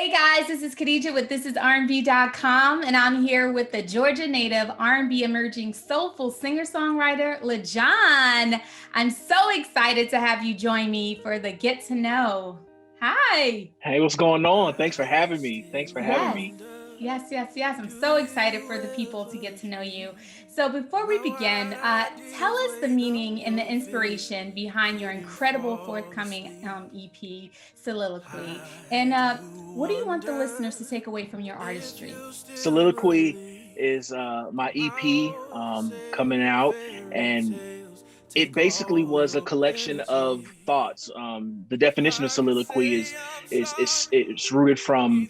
Hey guys, this is Khadija with ThisIsRnB.com, and I'm here with the Georgia native R&B emerging soulful singer-songwriter LaJon. I'm so excited to have you join me for the Get to Know. Hi. Hey, what's going on? Thanks for having me. Thanks for having Yes. me. Yes. I'm so excited for the people to get to know you. So before we begin, tell us the meaning and the inspiration behind your incredible forthcoming EP, Soliloquy. And what do you want the listeners to take away from your artistry? Soliloquy is my EP coming out, and it basically was a collection of thoughts. The definition of soliloquy is it's rooted from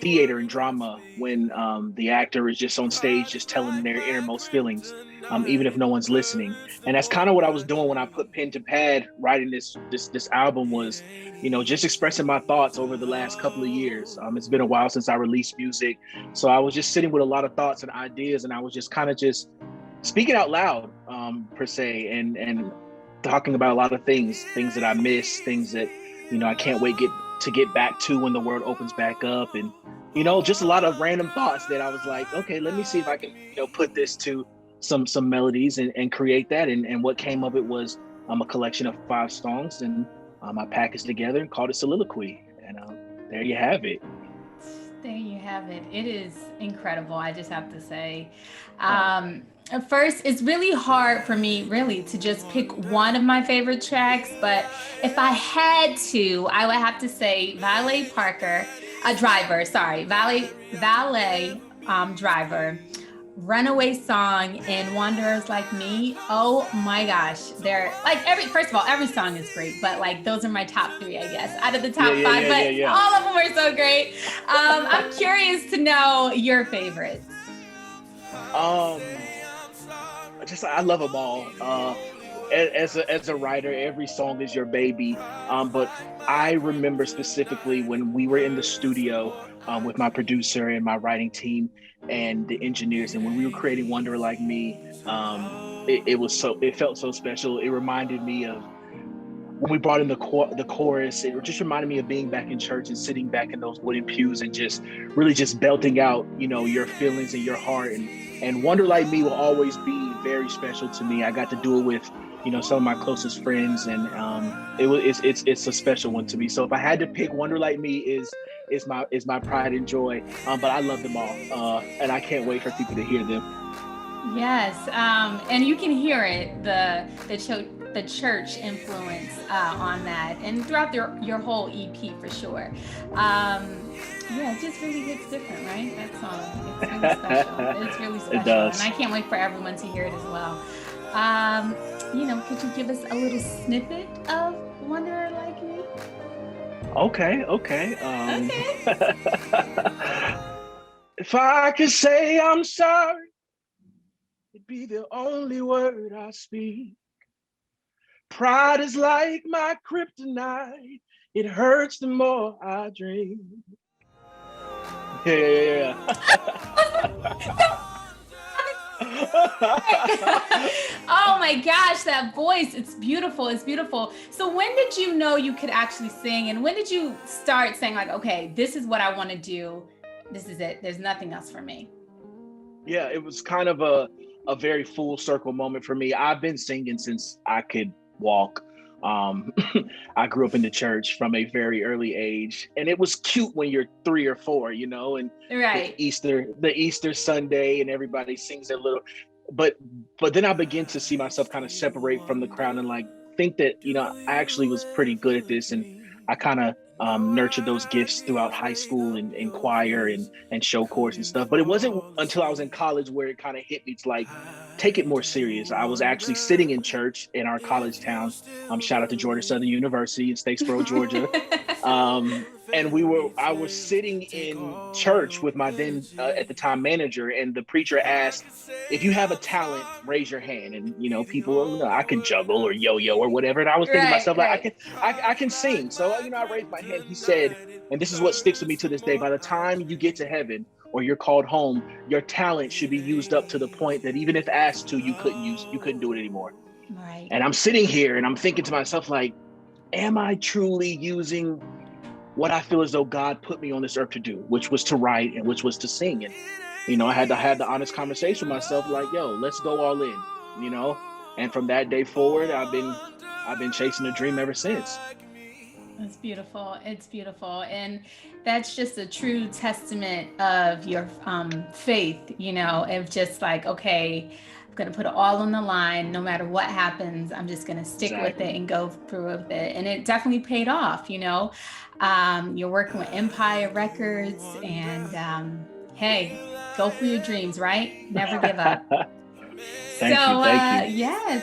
theater and drama when the actor is just on stage, just telling their innermost feelings, even if no one's listening. And that's kind of what I was doing when I put pen to pad writing this album was, just expressing my thoughts over the last couple of years. It's been a while since I released music, so I was just sitting with a lot of thoughts and ideas, and I was just kind of just speaking out loud, per se, and talking about a lot of things that I miss, things that I can't wait to get back to when the world opens back up, and just a lot of random thoughts that I was like, okay, let me see if I can put this to some melodies and create that, and what came of it was a collection of 5 songs, and I packaged together and called it Soliloquy, and there you have it. There you have it. It is incredible, I just have to say. First, it's really hard for me, really, to just pick one of my favorite tracks. But if I had to, I would have to say Valet Driver, Runaway Song, and Wanderers Like Me. Oh my gosh. They're like first of all, every song is great, but like those are my top 3, I guess, out of the top 5, but all of them are so great. I'm curious to know your favorites. I love them all. As a writer, every song is your baby. But I remember specifically when we were in the studio with my producer and my writing team and the engineers, and when we were creating Wonder Like Me, it felt so special. It reminded me of when we brought in the chorus. It just reminded me of being back in church and sitting back in those wooden pews and just really just belting out, your feelings and your heart. And Wonder Like Me will always be very special to me. I got to do it with, some of my closest friends, and it's a special one to me. So if I had to pick, Wonder Like Me is my pride and joy. But I love them all, and I can't wait for people to hear them. Yes, and you can hear it, the church influence on that, and throughout your whole EP for sure. Yeah, it just really hits different, right? That song, it's really special. It's really special, It does. and I can't wait for everyone to hear it as well. Could you give us a little snippet of Wanderer Like Me? Okay. Okay. If I could say I'm sorry, it'd be the only word I speak. Pride is like my kryptonite. It hurts the more I drink. Yeah. Oh my gosh, that voice, it's beautiful. So when did you know you could actually sing, and when did you start saying like, okay, this is what I want to do, this is it, there's nothing else for me? Yeah, it was kind of a very full circle moment for me. I've been singing since I could walk. I grew up in the church from a very early age, and it was cute when you're 3 or 4, and Right. the Easter Sunday, and everybody sings their little, but then I began to see myself kind of separate from the crowd and like think that, I actually was pretty good at this, and I kind of nurtured those gifts throughout high school and choir and show course and stuff. But it wasn't until I was in college where it kind of hit me to like take it more serious. I was actually sitting in church in our college town. Shout out to Georgia Southern University in Statesboro, Georgia. And I was sitting in church with my then at the time manager, and the preacher asked, if you have a talent, raise your hand. And people, I can juggle or yo-yo or whatever. And I was thinking to myself, like, I can sing. So I raised my hand. He said, and this is what sticks with me to this day: by the time you get to heaven or you're called home, your talent should be used up to the point that even if asked to, you couldn't do it anymore. Right. And I'm sitting here and I'm thinking to myself, like, am I truly using what I feel as though God put me on this earth to do, which was to write and which was to sing. And, I had to have the honest conversation with myself, like, yo, let's go all in. And from that day forward, I've been chasing a dream ever since. It's beautiful. It's beautiful. And that's just a true testament of your faith, of just like, okay, I'm going to put it all on the line. No matter what happens, I'm just going to stick with it and go through with it. And it definitely paid off, You're working with Empire Records and hey, go for your dreams, right? Never give up. Thank you.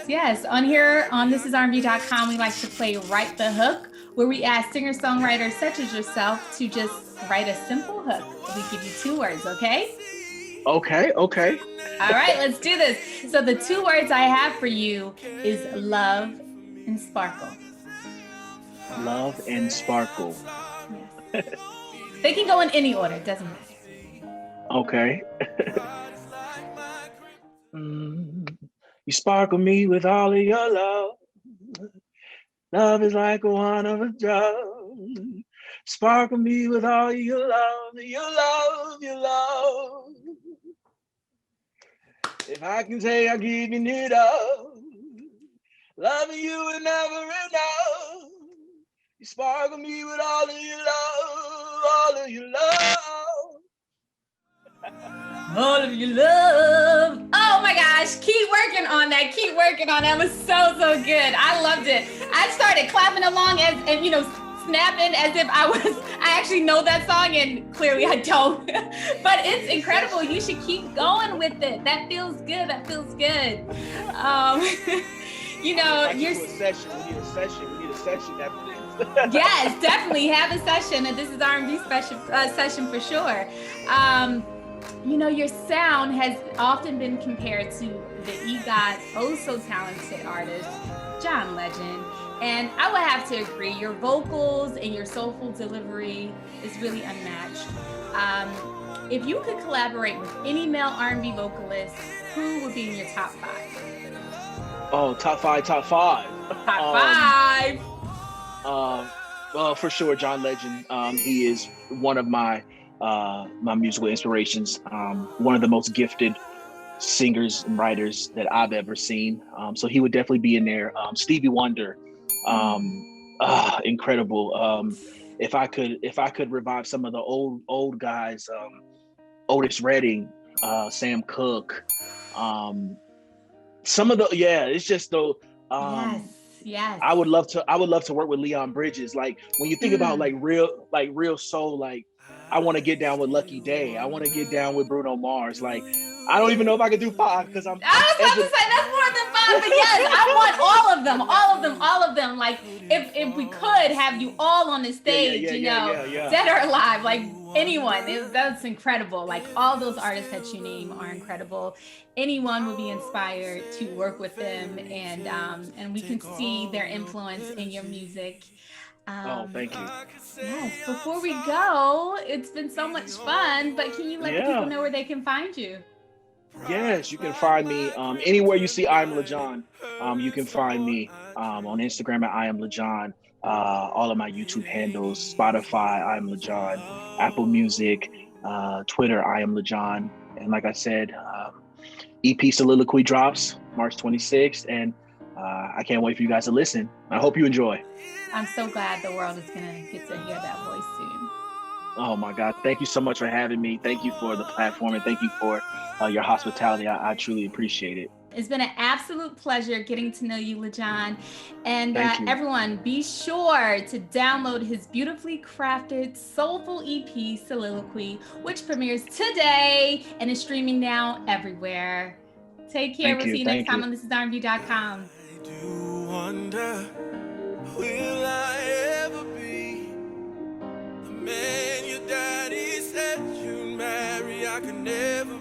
Yes. On here on ThisIsRnB.com, we like to play Write the Hook, where we ask singer-songwriters such as yourself to just write a simple hook. We give you 2 words, okay? Okay. All right, let's do this. So the 2 words I have for you is love and sparkle. Love and sparkle. Yes. They can go in any order, it doesn't matter. Okay. You sparkle me with all of your love. Love is like a wine of a drug. Sparkle me with all of your love, your love. If I can say I'm giving it up, loving you will never enough. You sparkle me with all of your love, all of your love. All of your love. Oh my gosh, keep working on that. Keep working on that. It was so good. I loved it. I started clapping along and snapping as if I actually know that song, and clearly I don't. But it's incredible. You should keep going with it. That feels good. You're a session. We need a session after this. Yes, definitely have a session. And this is R&B session for sure. Your sound has often been compared to the EGOT, oh so talented artist, John LaJon. And I would have to agree, your vocals and your soulful delivery is really unmatched. If you could collaborate with any male R&B vocalist, who would be in your top 5? Oh, top five. Top 5. Well, for sure, John LaJon. He is one of my musical inspirations. One of the most gifted singers and writers that I've ever seen. So he would definitely be in there. Stevie Wonder, incredible. If I could revive some of the old guys, Otis Redding, Sam Cooke, some of the it's just the Yes. I would love to work with Leon Bridges. Like when you think about real soul, like I want to get down with Lucky Day. I want to get down with Bruno Mars. Like I don't even know if I could do 5 because I was about to say that's more than 5, but yes, I want all of them. Like if we could have you all on the stage, dead or alive, like anyone, that's incredible. Like all those artists that you name are incredible. Anyone would be inspired to work with them, and we can see their influence in your music. Thank you. Yes. Before we go, it's been so much fun, but can you let the people know where they can find you? Yes, you can find me anywhere you see I Am LaJon. You can find me on Instagram at I Am LaJon. All of my YouTube handles, Spotify, I Am LaJon, Apple Music, Twitter, I Am LaJon. And like I said, EP Soliloquy drops March 26th, and I can't wait for you guys to listen. I hope you enjoy. I'm so glad the world is going to get to hear that voice soon. Oh my God. Thank you so much for having me. Thank you for the platform, and thank you for your hospitality. I truly appreciate it. It's been an absolute pleasure getting to know you, LaJon. And everyone, be sure to download his beautifully crafted, soulful EP, Soliloquy, which premieres today and is streaming now everywhere. Take care. We'll see you next time on ThisIsRnB.com. I do wonder, will I ever be the man your daddy said you'd marry? I could never